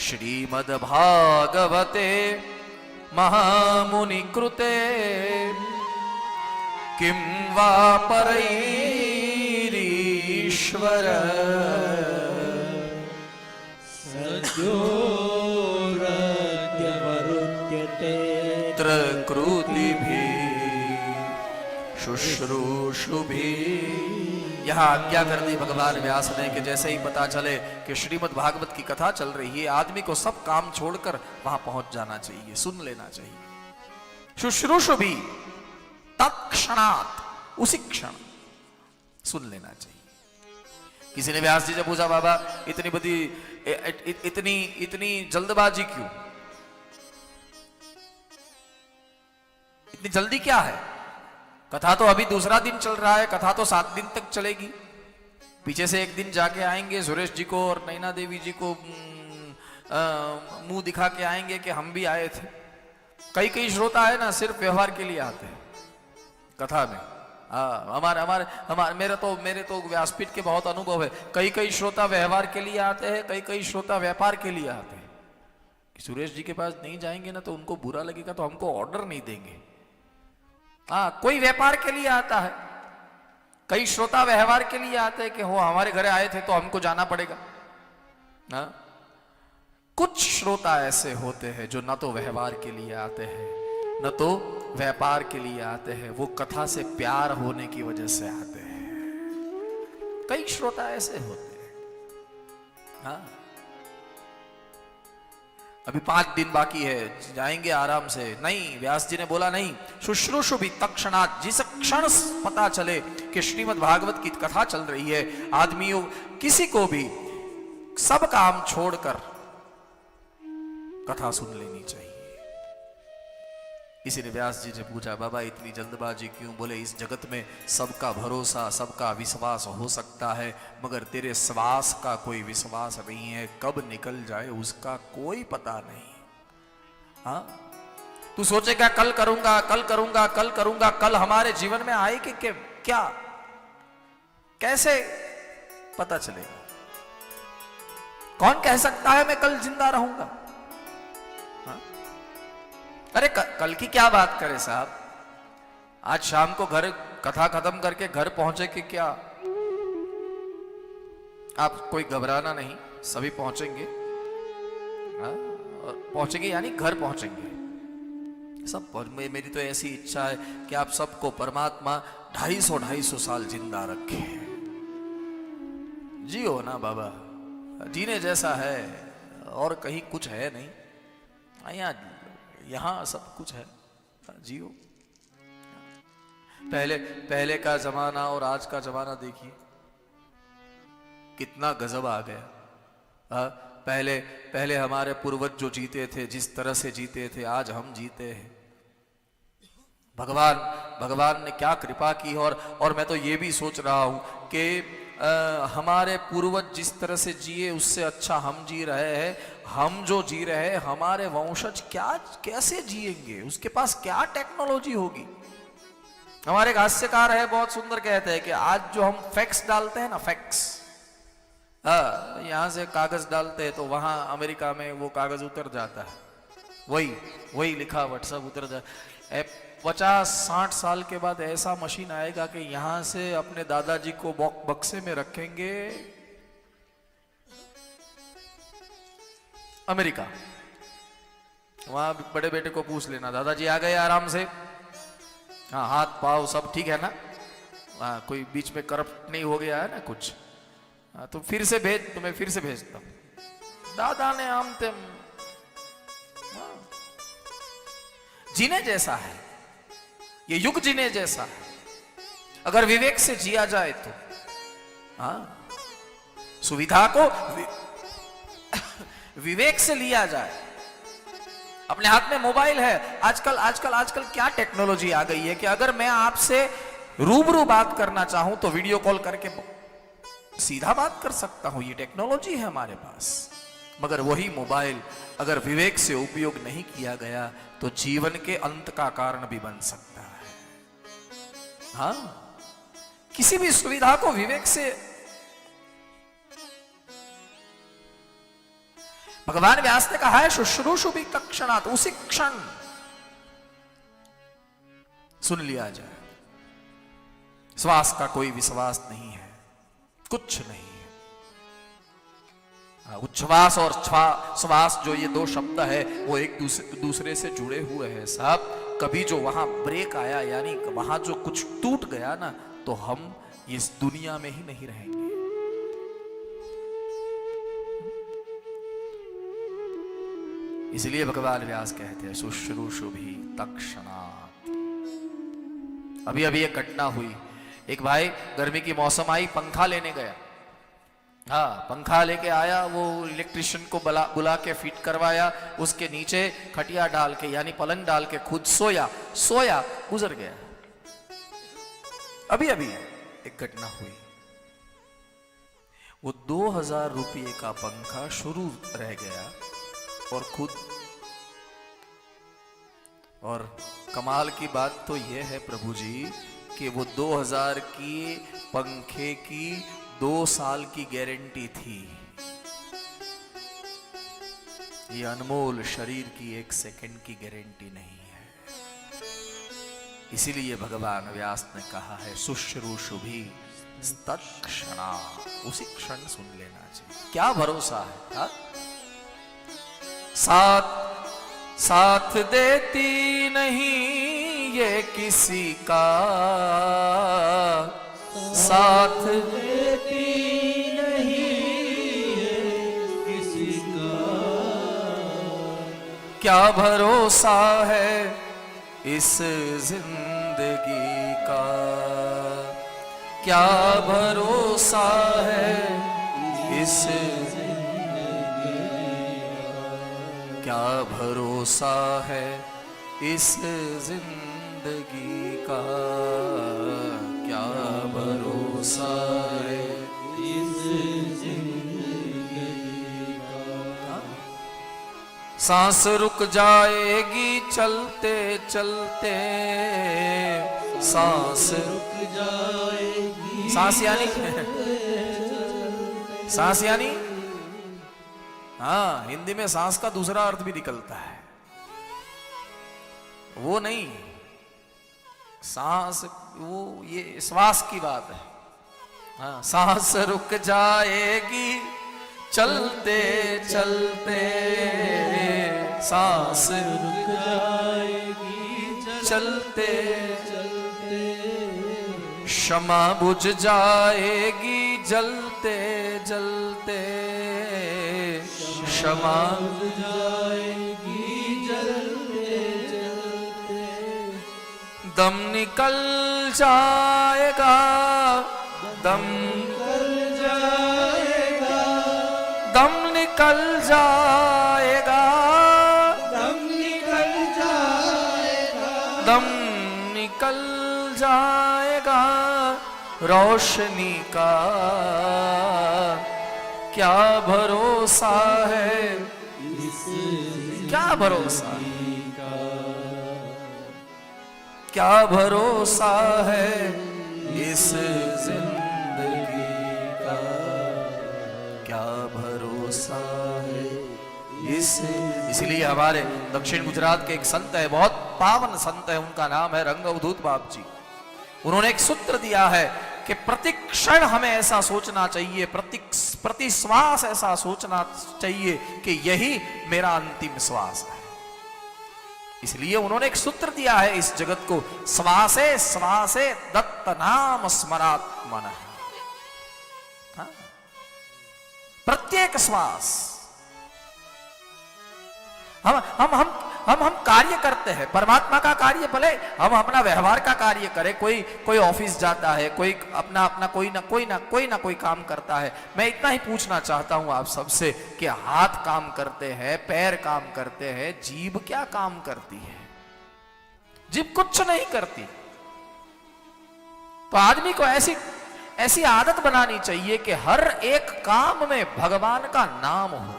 श्रीमद्भागवते महामुनि कृते किं वा परैरीश्वर सद्योरद्यवरुध्यते कृतिभिः शुश्रूषुभिः। यहाँ आज्ञा कर दी भगवान व्यास ने कि जैसे ही पता चले कि श्रीमद् भागवत की कथा चल रही है, आदमी को सब काम छोड़कर वहां पहुंच जाना चाहिए, सुन लेना चाहिए। शुश्रूषुभिः तत्क्षणात्, उसी क्षण सुन लेना चाहिए। किसी ने व्यास जी से पूछा, बाबा इतनी बड़ी इतनी जल्दबाजी क्यों, इतनी जल्दी क्या है? कथा तो अभी दूसरा दिन चल रहा है, कथा तो 7 दिन तक चलेगी। पीछे से एक दिन जाके आएंगे, सुरेश जी को और नैना देवी जी को मुंह दिखा के आएंगे कि हम भी आए थे। कई श्रोता है ना, सिर्फ व्यवहार के लिए आते हैं कथा में। मेरे तो व्यासपीठ के बहुत अनुभव है। कई श्रोता व्यवहार के लिए आते हैं, कई श्रोता व्यापार के लिए आते हैं। सुरेश जी के पास नहीं जाएंगे ना तो उनको बुरा लगेगा, तो हमको ऑर्डर नहीं देंगे। कोई व्यापार के लिए आता है, कई श्रोता व्यवहार के लिए आते हैं कि हो हमारे घरे आए थे तो हमको जाना पड़ेगा। कुछ श्रोता ऐसे होते हैं जो न तो व्यवहार के लिए आते हैं न तो व्यापार के लिए आते हैं, वो कथा से प्यार होने की वजह से आते हैं। कई श्रोता ऐसे होते हैं। अभी 5 दिन बाकी है, जाएंगे आराम से। नहीं, व्यास जी ने बोला नहीं, शुश्रूषुभिः तत्क्षणात्, जिस क्षण पता चले कि श्रीमद् भागवत की कथा चल रही है, आदमियों किसी को भी सब काम छोड़कर कथा सुन लेनी चाहिए। इसी ने व्यास जी से पूछा, बाबा इतनी जल्दबाजी क्यों? बोले इस जगत में सबका भरोसा, सबका विश्वास हो सकता है, मगर तेरे श्वास का कोई विश्वास नहीं है। कब निकल जाए उसका कोई पता नहीं। तू सोचेगा कल करूंगा, कल करूंगा, कल करूंगा, कल हमारे जीवन में आए कि क्या, कैसे पता चलेगा? कौन कह सकता है मैं कल जिंदा रहूंगा? अरे कल की क्या बात करें साहब, आज शाम को घर कथा खत्म करके घर पहुंचे कि क्या? आप कोई घबराना नहीं, सभी पहुंचेंगे। पहुंचेंगे यानी घर पहुंचेंगे सब। मेरी तो ऐसी इच्छा है कि आप सबको परमात्मा 250 साल जिंदा रखे। जियो ना बाबा, जीने जैसा है और कहीं कुछ है नहीं। यहां सब कुछ है, जियो। पहले का जमाना और आज का जमाना देखिए, कितना गजब आ गया। पहले हमारे पूर्वज जो जीते थे, जिस तरह से जीते थे, आज हम जीते हैं। भगवान ने क्या कृपा की। और मैं तो ये भी सोच रहा हूं कि हमारे पूर्वज जिस तरह से जिए उससे अच्छा हम जी रहे हैं। हम जो जी रहे हैं, हमारे वंशज कैसे जिएंगे? उसके पास क्या टेक्नोलॉजी होगी? हमारे एक हास्यकार है, बहुत सुंदर कहते हैं कि आज जो हम फैक्स डालते हैं ना, फैक्स, यहां से कागज डालते हैं तो वहां अमेरिका में वो कागज उतर जाता है, वही लिखा व्हाट्सएप उतर जाए। 50-60 साल के बाद ऐसा मशीन आएगा कि यहां से अपने दादाजी को बक्से में रखेंगे अमेरिका। वहां बड़े बेटे को पूछ लेना, दादाजी आ गए आराम से? हाँ, हाथ पाँव सब ठीक है ना? कोई बीच में करप्ट नहीं हो गया है ना कुछ? तो फिर से तुम्हें फिर से भेजता हूं। दादा ने जीने जैसा है ये युग, जीने जैसा है। अगर विवेक से जिया जाए तो सुविधा को विवेक से लिया जाए। अपने हाथ में मोबाइल है। आजकल क्या टेक्नोलॉजी आ गई है कि अगर मैं आपसे रूबरू बात करना चाहूं तो वीडियो कॉल करके सीधा बात कर सकता हूं। ये टेक्नोलॉजी है हमारे पास। मगर वही मोबाइल अगर विवेक से उपयोग नहीं किया गया तो जीवन के अंत का कारण भी बन सकता है। किसी भी सुविधा को विवेक से भगवान व्यास ने कहा है शुश्रूषु भी तत्क्षणात्, उसी क्षण सुन लिया जाए। श्वास का कोई विश्वास नहीं है, कुछ नहीं है। उच्छ्वास और श्वास जो ये दो शब्द है वो एक दूसरे से जुड़े हुए हैं साहब। कभी जो वहां ब्रेक आया, यानी वहां जो कुछ टूट गया ना, तो हम इस दुनिया में ही नहीं रहेंगे। इसलिए भगवान व्यास कहते हैं शुश्रूषु भी तत्क्षणात्। अभी अभी एक घटना हुई, एक भाई गर्मी की मौसम आई, पंखा लेने गया। हाँ, पंखा लेके आया, वो इलेक्ट्रिशियन को बुला के फिट करवाया, उसके नीचे खटिया डाल के यानी पलंग डाल के खुद सोया गुजर गया। अभी अभी एक घटना हुई, वो 2000 रुपये का पंखा शुरू रह गया और खुद। और कमाल की बात तो यह है प्रभु जी कि वो 2000 की पंखे की 2 साल की गारंटी थी। ये अनमोल शरीर की 1 सेकंड की गारंटी नहीं है। इसीलिए भगवान व्यास ने कहा है शुश्रूषु भी तत्क्षणात्, उसी क्षण सुन लेना चाहिए। क्या भरोसा है हा? साथ देती नहीं ये किसी का, साथ देती नहीं ये किसी का, क्या भरोसा है इस जिंदगी का, क्या भरोसा है इस, क्या भरोसा है इस जिंदगी का, क्या भरोसा है इस जिंदगी का। सांस रुक जाएगी चलते चलते, सांस रुक जाएगी, सांस यानी हाँ, हिंदी में सांस का दूसरा अर्थ भी निकलता है, वो नहीं सांस, वो ये श्वास की बात है। हाँ, सांस रुक जाएगी चलते चलते, सांस रुक जाएगी चलते चलते, क्षमा बुझ जाएगी जलते जलते, क्षमा बुझ जाएगी जलते जलते, दम निकल जाएगा, दम निकल जाएगा, दम निकल जाएगा, दम निकल जाएगा, दम निकल जाएगा, रोशनी का क्या भरोसा है, क्या भरोसा, क्या भरोसा है इस जिंदगी का, क्या भरोसा है इस। इसलिए हमारे दक्षिण गुजरात के एक संत है, बहुत पावन संत है, उनका नाम है रंग अवधूत बाप जी। उन्होंने एक सूत्र दिया है कि प्रति क्षण हमें ऐसा सोचना चाहिए, प्रति श्वास ऐसा सोचना चाहिए कि यही मेरा अंतिम श्वास है। इसलिए उन्होंने एक सूत्र दिया है इस जगत को, श्वासे श्वासे दत्त नाम स्मरात्मन। हाँ? प्रत्येक श्वास हम कार्य करते हैं, परमात्मा का कार्य, भले हम अपना व्यवहार का कार्य करें, कोई ऑफिस जाता है, कोई अपना कोई ना कोई काम करता है। मैं इतना ही पूछना चाहता हूं आप सबसे कि हाथ काम करते हैं, पैर काम करते हैं, जीभ क्या काम करती है? जीभ कुछ नहीं करती। तो आदमी को ऐसी आदत बनानी चाहिए कि हर एक काम में भगवान का नाम हो,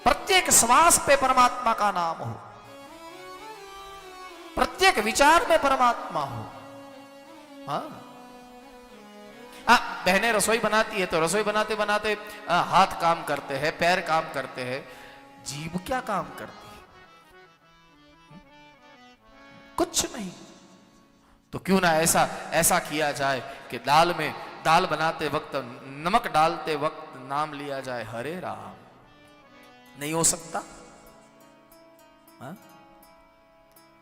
प्रत्येक श्वास पे परमात्मा का नाम हो, प्रत्येक विचार में परमात्मा हो। हाँ? बहनें रसोई बनाती है तो रसोई बनाते बनाते हाथ काम करते हैं, पैर काम करते हैं, जीभ क्या काम करती है? कुछ नहीं। तो क्यों ना ऐसा किया जाए कि दाल बनाते वक्त, नमक डालते वक्त नाम लिया जाए हरे राम। नहीं हो सकता?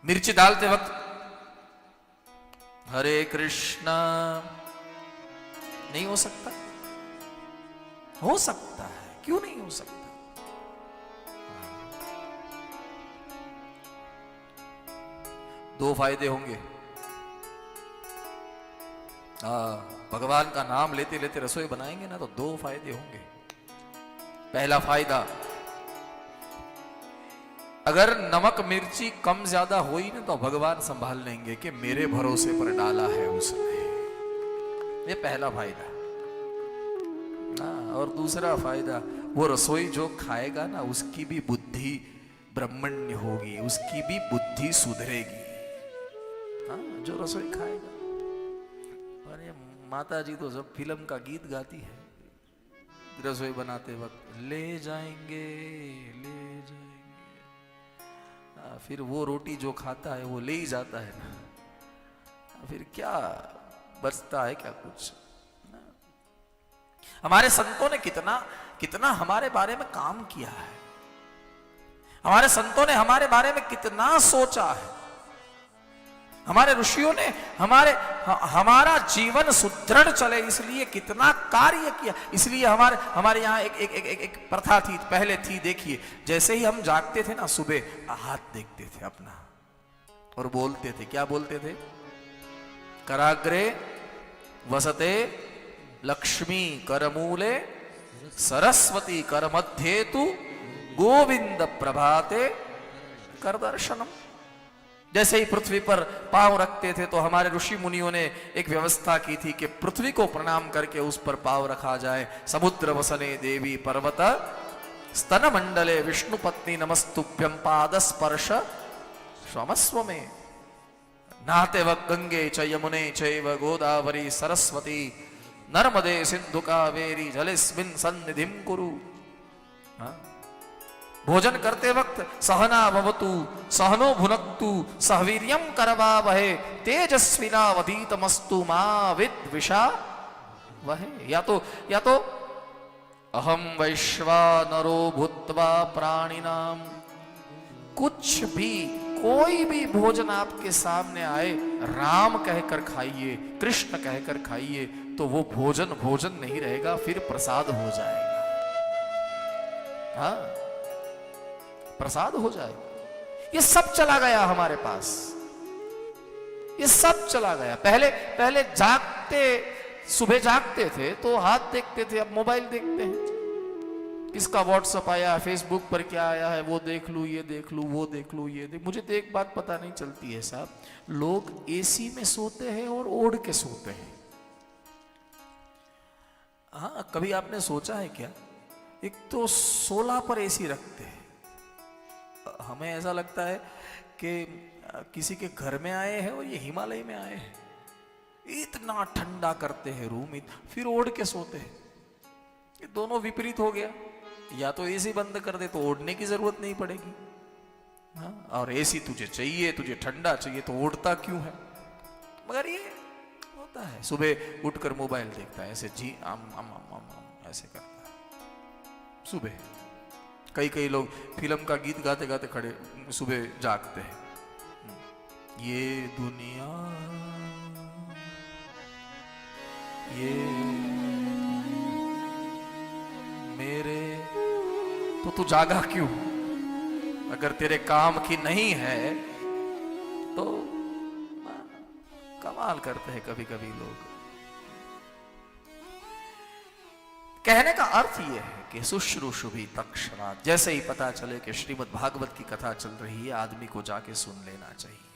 मिर्ची डालते वक्त हरे कृष्णा, नहीं हो सकता? हो सकता है, क्यों नहीं हो सकता? दो फायदे होंगे। भगवान का नाम लेते लेते रसोई बनाएंगे ना तो दो फायदे होंगे। पहला फायदा, अगर नमक मिर्ची कम ज्यादा हुई ना तो भगवान संभाल लेंगे कि मेरे भरोसे पर डाला है उसने। ये पहला फायदा। और दूसरा फायदा, वो रसोई जो खाएगा ना उसकी भी बुद्धि ब्रह्मण्य होगी, उसकी भी बुद्धि सुधरेगी। जो रसोई खाएगा। और ये माता जी तो जब फिल्म का गीत गाती है रसोई बनाते वक्त, ले जाएंगे ले जाएंगे, फिर वो रोटी जो खाता है वो ले ही जाता है ना, फिर क्या बचता है क्या कुछ? हमारे संतों ने कितना हमारे बारे में काम किया है, हमारे संतों ने हमारे बारे में कितना सोचा है, हमारे ऋषियों ने हमारा जीवन सुदृढ़ चले इसलिए कितना कार्य किया। इसलिए हमारे यहाँ एक प्रथा थी, पहले थी, देखिए, जैसे ही हम जागते थे ना सुबह, हाथ देखते थे अपना और बोलते थे, क्या बोलते थे? कराग्रे वसते लक्ष्मी करमूले सरस्वती कर मध्य तु गोविंद प्रभाते कर दर्शनम। जैसे ही पृथ्वी पर पांव रखते थे तो हमारे ऋषि मुनियों ने एक व्यवस्था की थी कि पृथ्वी को प्रणाम करके उस पर पांव रखा जाए। समुद्र वसने देवी पर्वत स्तन मंडले विष्णु पत्नी नमस्तुभ्यं पाद स्पर्श स्वमस्व में। नहाते वक्त गंगे च यमुने चैव गोदावरी सरस्वती नर्मदे सिंधु कावेरी जलेस्मिन् सन्निधिं कुरु। भोजन करते वक्त सहना भवतु सहनो भुनक्तु सहवीर्यं करवावहे तेजस्विनावधीतमस्तु मा विद्विषावहे। या तो अहम वैश्वानरो भूत्वा प्राणिनाम, कुछ भी कोई भी भोजन आपके सामने आए राम कहकर खाइए, कृष्ण कहकर खाइए, तो वो भोजन नहीं रहेगा, फिर प्रसाद हो जाएगा। प्रसाद हो जाएगा। ये सब चला गया हमारे पास, ये सब चला गया। पहले सुबह जागते थे तो हाथ देखते थे, अब मोबाइल देखते हैं। किसका व्हाट्सएप आया, फेसबुक पर क्या आया है, वो देख लूं, ये देख लूं, वो देख लूं, ये देख। मुझे तो एक बात पता नहीं चलती है साहब, लोग एसी में सोते हैं और ओढ़ के सोते हैं। कभी आपने सोचा है क्या? एक तो 16 पर एसी रखते हैं, हमें ऐसा लगता है कि किसी के घर में आए हैं और ये हिमालय में आए हैं। इतना ठंडा करते हैं रूम, फिर ओढ़ के सोते हैं। ये दोनों विपरीत हो गया। या तो एसी बंद कर दे तो ओढ़ने की जरूरत नहीं पड़ेगी, और एसी तुझे चाहिए, तुझे ठंडा चाहिए, तो ओढ़ता क्यों है? मगर ये होता है, सुबह उठकर मोबाइल देखता है, ऐसे जी ऐसे करता है सुबह। कई लोग फिल्म का गीत गाते गाते खड़े सुबह जागते हैं। ये दुनिया ये मेरे, तो तू जागा क्यों? अगर तेरे काम की नहीं है तो कमाल करते हैं कभी कभी लोग। कहने का अर्थ यह है कि शुश्रूषुभि तत्क्षणात्, जैसे ही पता चले कि श्रीमद् भागवत की कथा चल रही है, आदमी को जाके सुन लेना चाहिए।